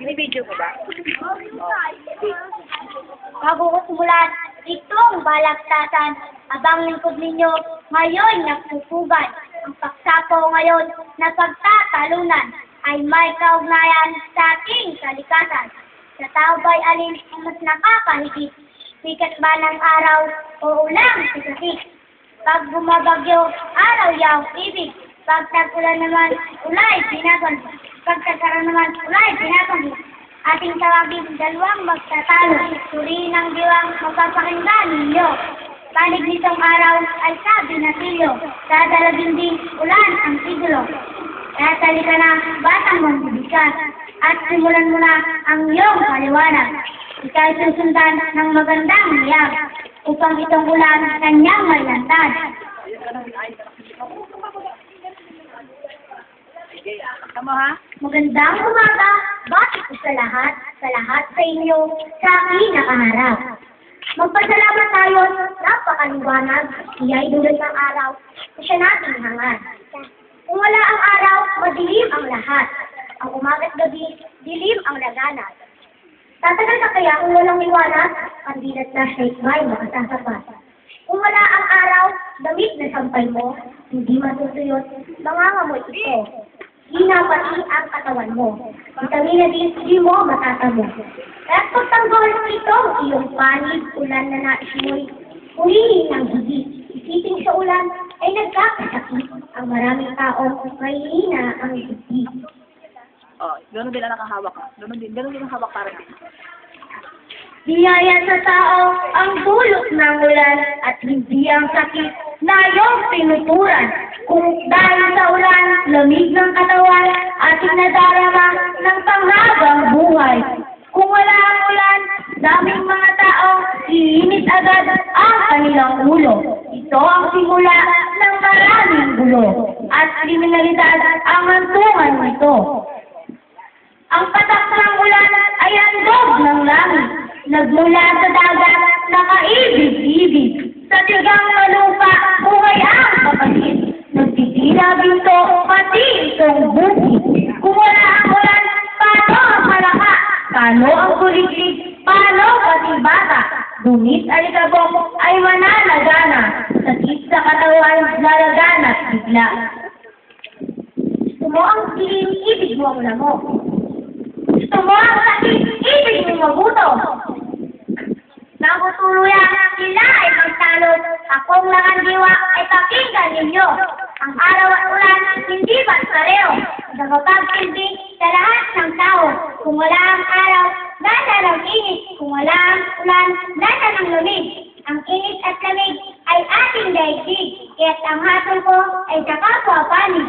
Binibidyo ko ba? Bago ko simulan itong balagtasan, abang lingkod ninyo ngayon nagsusugan. Ang paksapo ngayon na pagtatalunan ay may kaugnayan sa ating kalikasan. Sa tao ba'y alin ang mas nakakahigit? Sikat ba ng araw o ulang sigatik? Pag bumabagyo, araw yaw ibig. Pag tag-ulan naman, ulay binaban. Pag tag-araw naman, ulay binaban. Ating tawagin dalawang magtatalo. Suri ng diwang magpapakinggan ninyo. Panig nitong araw ay sabi na silyo. Dadalagin din ulan ang siglo. Kaya talika na batang mambibigas. At simulan mo na ang iyong paliwanag. Ika'y susundan ng magandang niyag. Upang itong ulan kanyang mailantad. Tama ha? Magandang umaga, bakit ko sa lahat sa inyo, sa aking nakaharap. Magpasalamat tayo, napakaliwanag, iya'y dulot ng araw, na siya nating hangad. Kung wala ang araw, madilim ang lahat. Ang umaga't gabi, dilim ang laganap. Tatagal na kaya kung walang liwanag, kandilat na shake by makasasapat. Kung wala ang araw, damit na sampay mo, hindi matutuyot, mangangamoy ito. Hina pati ang katawan mo. Vitamina D, hindi mo matatamo. Kaya pagtanggol ito, iyong panig, ulan na nais mo'y hulihin ng higit. Isipin sa ulan ay nagkakasakit. Ang maraming tao, may hina ang higit. Oh, gano'n din ang nakahawak ka. Gano'n din ang hawak para din. Biyaya sa tao ang dulot ng ulan at hindi ang sakit na iyong pinuturan. Kung dahil sa ulan, lamig ng katawan, ating nadarama ng panghabang buhay. Kung wala ang ulan, daming mga tao, iinit agad ang kanilang ulo. Ito ang simula ng maraming gulo. At kriminalidad ang hantungan nito. Ang patak ng ulan ay handog ng langit. Nagmula sa dagat, nakaibig-ibig. Sa tigang malupa, buhay ang kapatid. Nagtitila binto, pati itong bukid. Kung wala ang ulan, paano ang malaka? Paano ang kuliglig? Paano pati bata? Dumit alikabok ay mananagana. Sakit sa katawan, nalaganat bigla. Gusto mo ang dilim, ibig mo ang lamo. Gusto mo ang sakit, ibig mo mabuto. Nagutuluyan sila ay magtalon. Akong langan diwa ay pakinggan ninyo. Ang araw at ulan, hindi ba't pareho? Nagpapagsilbi sa lahat ng tao. Kung wala ang araw, dala ng init. Kung wala ang ulan, dala ng lamig. Ang init at lamig ay ating daigdig. Kaya't ang hatol ko ay sa kapwa panig.